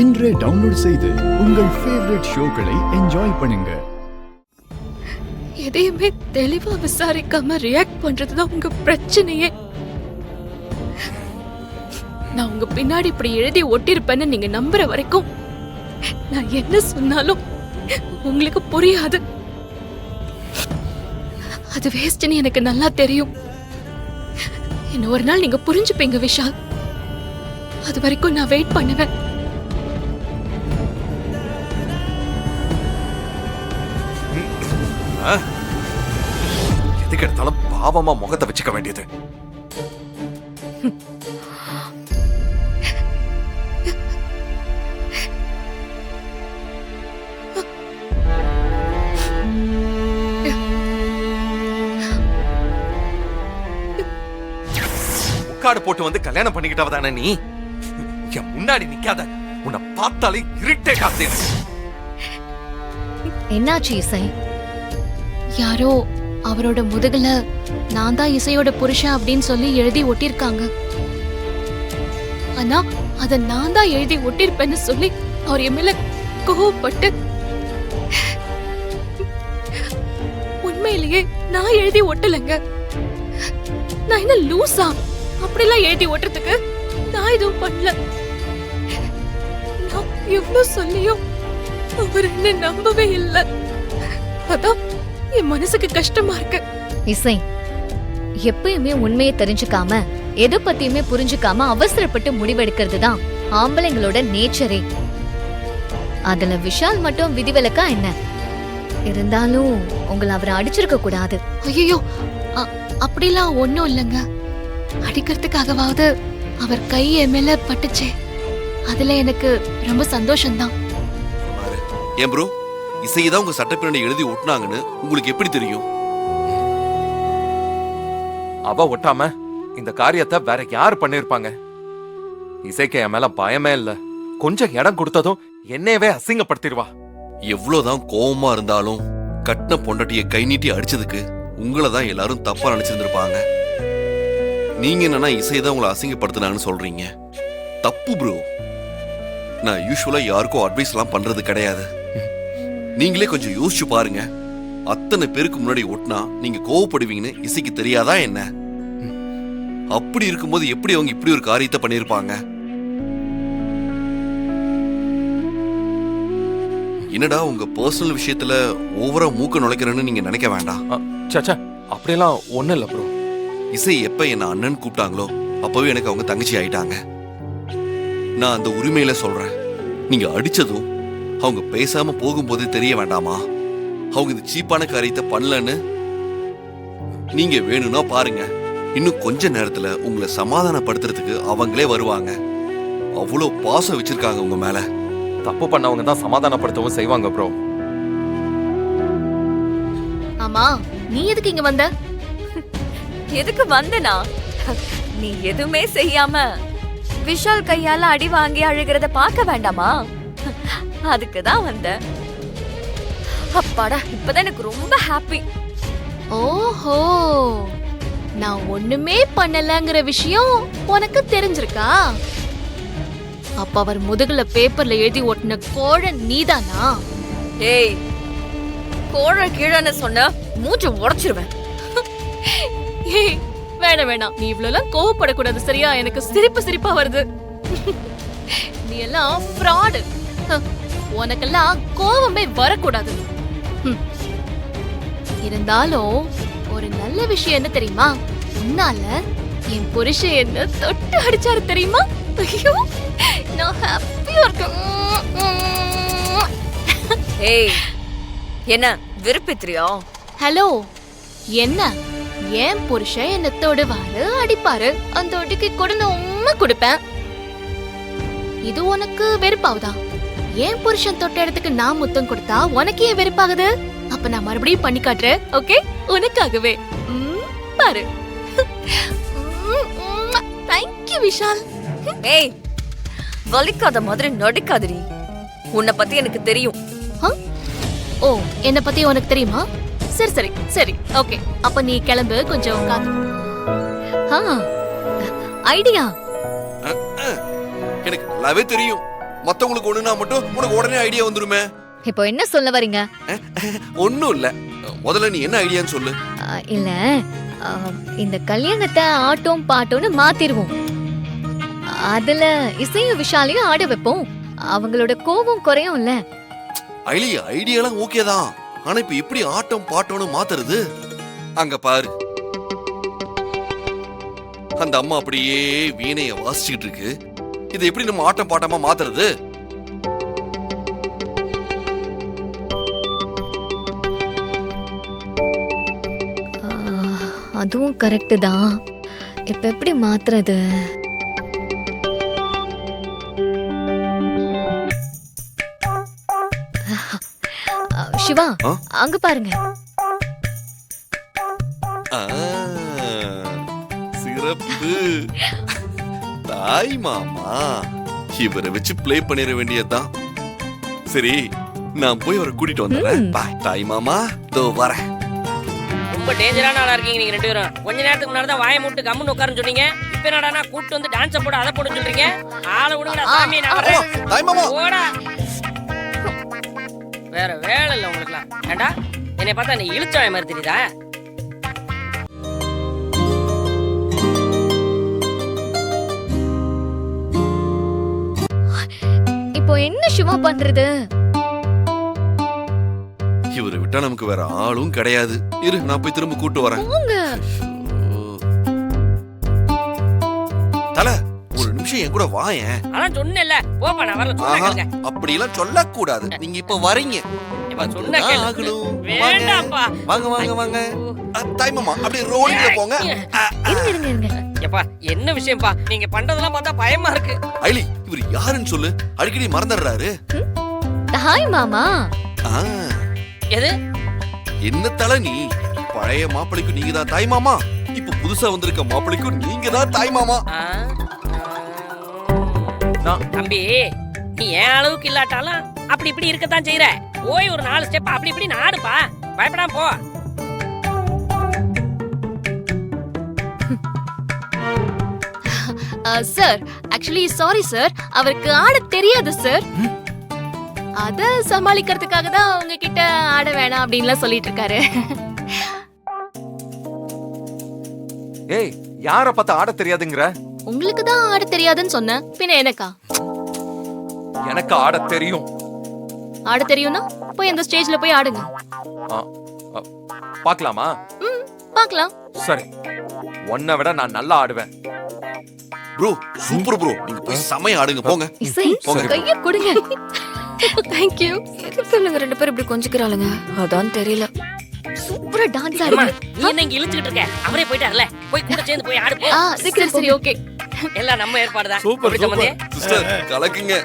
இன்றே டவுன்லோட் செய்து உங்கள் ஃபேவரட் ஷோக்களை என்ஜாய் பண்ணுங்க. எதையுமே தெளிவா விசாரிக்காம ரியாக்ட் பண்றதுதான் உங்க பிரச்சனையே. நான் உங்க பின்னாடி இப்படி எழுதி ஒட்டிருப்பேன்னு நீங்க நம்புற வரைக்கும் நான் என்ன சொன்னாலும் உங்களுக்கு புரியாது. அது வேஸ்ட்னு எனக்கு நல்லா தெரியும். இன்னும் ஒரு நாள் நீங்க புரிஞ்சுப்பீங்க விஷால். அது வரைக்கும் நான் வெயிட் பண்ணுவேன். எதுக்கு எடுத்தாலும் பாவமா முகத்தை வச்சுக்க வேண்டியது. முக்காடு போட்டு வந்து கல்யாணம் பண்ணிக்கிட்டவ தானே நீ? என் முன்னாடி நிக்காத. உன்னை பார்த்தாலே இருட்டே காத்து. என்னாச்சு இசை? யாரோ அவரோட முதுகுல நான் தான் இசையோட புருஷன் அப்படின்னு சொல்லி எழுதி ஒட்டிருக்காங்க. ஆனா அத நான் தான் எழுதி ஒட்டிருப்பேன்னு சொல்லி அவர் என் மேல கோவப்பட்டு, உண்மையிலேயே நான் எழுதி ஒட்டலங்க. நான் என்ன லூசா அப்படிலாம் எழுதி ஒட்டுறதுக்கு? நான் எதுவும் பண்ணல. நான் எவ்வளவு சொல்லியும் அவர் என்ன நம்பவே இல்லை. அதான் என் மனசுக்கு கஷ்டமா இருக்கு. இசை, எப்பயுமே உண்மையை தெரிஞ்சுக்காம எதை பத்தியுமே புரிஞ்சுக்காம அவசரப்பட்டு முடிவெடுக்கிறது தான் ஆம்பளைங்களோட நேச்சரே. அதுல விஷால் மட்டும் விதிவிலக்கா என்ன? இருந்தாலும் உங்களை அவரை அடிச்சிருக்க கூடாது. ஐயோ, அப்படிலாம் ஒண்ணும் இல்லைங்க. அடிக்கிறதுக்காகவாவது அவர் கை என் மேல பட்டுச்சே, அதுல எனக்கு ரொம்ப சந்தோஷம்தான். ஏன் ப்ரோ, இசைதான் உங்க சட்டப்பிரணை எழுதி ஒட்டினாங்கன்னு உங்களுக்கு எப்படி தெரியும்? அவ ஒட்டாம இந்த காரியத்தை வேற யாரு பண்ணிருப்பாங்க? இசைக்கு என் மேல பயமே இல்ல. கொஞ்சம் இடம் கொடுத்ததும் என்னையவே அசிங்கப்படுத்திடுவா. எவ்வளவுதான் கோவமா இருந்தாலும் கட்டின பொண்டாட்டிய கை நீட்டி அடிச்சதுக்கு உங்களை தான் எல்லாரும் தப்பா நினைச்சிருந்திருப்பாங்க. நீங்க என்னன்னா இசைதான் உங்களை அசிங்கப்படுத்தினாங்கன்னு சொல்றீங்க. தப்பு ப்ரோ. நான் யூஸ்வலா யாருக்கும் அட்வைஸ் எல்லாம் பண்றது கிடையாது. நீங்களே கொஞ்சம் யோசிச்சு பாருங்க. அத்தனை பேருக்கு முன்னாடி ஒட்டினா நீங்க கோவப்படுவீங்கன்னு இசைக்கு தெரியாதா என்ன? அப்படி இருக்கும்போது எப்படி அவங்க இப்படி ஒரு காரியத்தை பண்ணிருப்பாங்க? என்னடா உங்க பர்சனல் விஷயத்துல ஓவரா மூக்க நுழைக்கிறேன்னு நீங்க நினைக்க வேண்டாம். சச்சா, அப்படியெல்லாம் ஒண்ணு இல்ல ப்ரோ. இசை எப்ப என்ன அண்ணன் கூப்பிட்டாங்களோ அப்பவே எனக்கு அவங்க தங்கச்சி ஆயிட்டாங்க. நான் அந்த உரிமையில சொல்றேன். நீங்க அடிச்சதும் அவங்க பேசாம போகும்போது தெரிய வேண்டாமா அவங்க இந்த சீப்பான காரியத்தை பண்ணலன்னு? நீங்க வேணும்னா பாருங்க, இன்னும் கொஞ்ச நேரத்துல உங்களை சமாதானப்படுத்துறதுக்கு அவங்களே வருவாங்க. அவ்வளவு பாசம் வச்சிருக்காங்க உங்க மேல. தப்பு பண்ணவங்க தான் சமாதானப்படுத்தவும் செய்வாங்க ப்ரோ. ஆமா, நீ எதுக்கு இங்க வந்த? எதுக்கு வந்தனா? நீ எதுவுமே செய்யாம விஷால் கையால அடி வாங்கி அழுகிறத பார்க்க வேண்டாமா? அதுக்குதான் வந்த. அப்பாடா, இப்பதான் எனக்கு ரொம்ப ஹாப்பி. ஓஹோ, நான் ஒண்ணுமே பண்ணலங்கிற விஷயம் உனக்கு தெரிஞ்சிருக்கா? அப்ப அவர் முதுகுல பேப்பர்ல எழுதி ஒட்டின கோழன் நீதானா? ஏய், கோழ கீழன்னு சொன்ன மூச்சு உடைச்சிருவேன். ஏய், வேணாம் வேணாம், நீ இவ்வளவு கோவப்படக்கூடாது சரியா? எனக்கு சிரிப்பா வருது. நீ எல்லாம் ஃப்ராடு. உனக்கெல்லாம் கோவமே வரக்கூடாது. இருந்தாலும் ஒரு நல்ல விஷயம் என்ன தெரியுமா? உன்னால என் புருஷன் என்ன தொட்டு அடிச்சாரு தெரியுமா? ஐயோ, நான் ஹாப்பியா இருக்கேன். ஏய், என்ன விருப்பத்திரியா? ஹலோ, என்ன? என் புருஷன் என்ன தொடுவாரு, அடிப்பாரு. அந்த ஒட்டிக்கு கொடுந்து உண்மை கொடுப்பேன். இது உனக்கு வெறுப்பாவுதா? என் புருஷன் தொட்ட இடத்துக்கு நான் முத்தம் கொடுத்தா உனக்கு ஏன் வெறுப்பாகுது? அப்ப நான் மறுபடியும் பண்ணி காட்டுறேன். ஓகே, உனக்காகவே. பாரு. தேங்க்யூ விஷால். ஏய், வலிக்காத மாதிரி நடிக்காதடி. உன்னை பத்தி எனக்கு தெரியும். ஓ, என்ன பத்தி உனக்கு தெரியுமா? சரி சரி சரி, ஓகே. அப்ப நீ கிளம்பு, கொஞ்சம் காத்து. ஐடியா எனக்கு நல்லாவே தெரியும். மத்தவங்களுக்கு ஒண்ணுனா மட்டும் உனக்கு உடனே ஐடியா வந்துருமே. இப்போ என்ன சொல்ல வரீங்க? ஒண்ணும் இல்ல, முதல்ல நீ என்ன ஐடியான்னு சொல்லு. இல்ல, இந்த கல்யாணத்தை ஆட்டம் பாட்டோன்னு மாத்திருவோம். அதுல இசையும் விஷாலையும் ஆட வைப்போம். அவங்களோட கோபம் குறையும்ல. ஐலி, ஐடியாலாம் ஓகே தான், ஆனா இப்ப எப்படி ஆட்டம் பாட்டோன்னு மாத்துறது? அங்க பாரு, அந்த அம்மா அப்படியே வீணைய வாசிச்சுட்டு இருக்கு. இது எப்படி நம்ம ஆட்டம் பாட்டமா மாத்துறது? அதுவும் கரெக்ட் தான். இப்ப எப்படி மாத்துறது? சிவா, அங்க பாருங்க. சிறப்பு. தாய் மாமா இவரை வச்சு ப்ளே பண்ணிட வேண்டியதுதான். சரி, நான் போய் அவரை கூட்டிட்டு வந்துடுறேன். பாய் தாய் மாமா, தோ வரேன். ரொம்ப டேஞ்சரான ஆளா இருக்கீங்க நீங்க ரெண்டு பேரும். கொஞ்ச நேரத்துக்கு முன்னாடி தான் வாயை மூட்டு கம்முன்னு உட்காருன்னு சொன்னீங்க. இப்ப என்னடானா கூட்டு வந்து டான்ஸ் போட அதை போட சொல்றீங்க. ஆளை விடுங்கடா சாமி, நான் வரேன். தாய் மாமா, போடா. வேற வேலை இல்ல உங்களுக்குலாம். ஏண்டா என்னை பார்த்தா நீ இழுச்சவாய மாதிரி தெரியுதா? இப்போ என்ன சிவா பண்றது? இவரை விட்டா நமக்கு வேற ஆளும் கிடையாது. இரு, நான் போய் திரும்ப கூட்டு வரேன். தல, ஒரு நிமிஷம் என் கூட வாயேன். அதான் சொன்னேன்ல, போப்பா நான் வரல. சொன்னாங்க அப்படி எல்லாம் சொல்லக்கூடாது. நீங்க இப்ப வரீங்க. சொன்ன கேளு. வேண்டாம்ப்பா. வாங்க வாங்க வாங்க. தாய் மாமா, அப்படியே ரோலிங்ல போங்க. இருங்க இருங்க. எப்பா என்ன விஷயம்ப்பா? நீங்க பண்றதெல்லாம் பார்த்தா பயமா இருக்கு. ஐலி, இவர் யாருன்னு சொல்லு, அடிக்கடி மறந்துடுறாரு. தாய் மாமா. எது? என்ன தல நீ? பழைய மாப்பிளைக்கும் நீங்க தான் தாய் மாமா, இப்ப புதுசா வந்திருக்க மாப்பிளைக்கும் நீங்க தான் தாய் மாமா. தம்பி, நீ என் அளவுக்கு இல்லாட்டாலும் அப்படி இப்படி இருக்கத்தான் செய்யற. போய் ஒரு 4 ஸ்டெப் அப்படி இப்படி நாடுப்பா, பயப்படாம போ. சார், ஆக்சுவலி சாரி சார், அவருக்கு ஆட தெரியாது சார். அத சமாளிக்கிறதுக்காக தான் உங்ககிட்ட ஆட வேணாம் அப்படின்லாம் சொல்லிட்டு இருக்காரு. ஏய், யார பார்த்து ஆட தெரியாதுங்கற? உங்களுக்கு தான் ஆட தெரியாதுன்னு சொன்னேன், பின்ன எனக்கா? எனக்கு ஆட தெரியும். ஆட தெரியும்னா போய் அந்த ஸ்டேஜ்ல போய் ஆடுங்க. பார்க்கலாமா? பார்க்கலாம். சரி, உன்னை விட நான் நல்லா ஆடுவேன். ப்ரோ, சூப்பர் ப்ரோ, நீங்க போய் செமையா ஆடுங்க, போங்க. இசை, கைய கொடுங்க. Thank you. எதுக்கு சொல்லுங்க ரெண்டு பேரும் இப்படி கொஞ்சிக்கிறாளுங்க? அதான் தெரியல. சூப்பரா டான்ஸ் அம்மா, ஆடுங்க. நீ என்ன இங்க இழுத்துக்கிட்டு இருக்க? அவரே போயிட்டார்ல, போய் கூட சேர்ந்து போய் ஆடு போ. சரி சரி ஓகே. எல்லாம் நம்ம ஏற்பாடுதான். சூப்பர் அப்படி சம்மந்தி? சிஸ்டர், கலக்குங்க.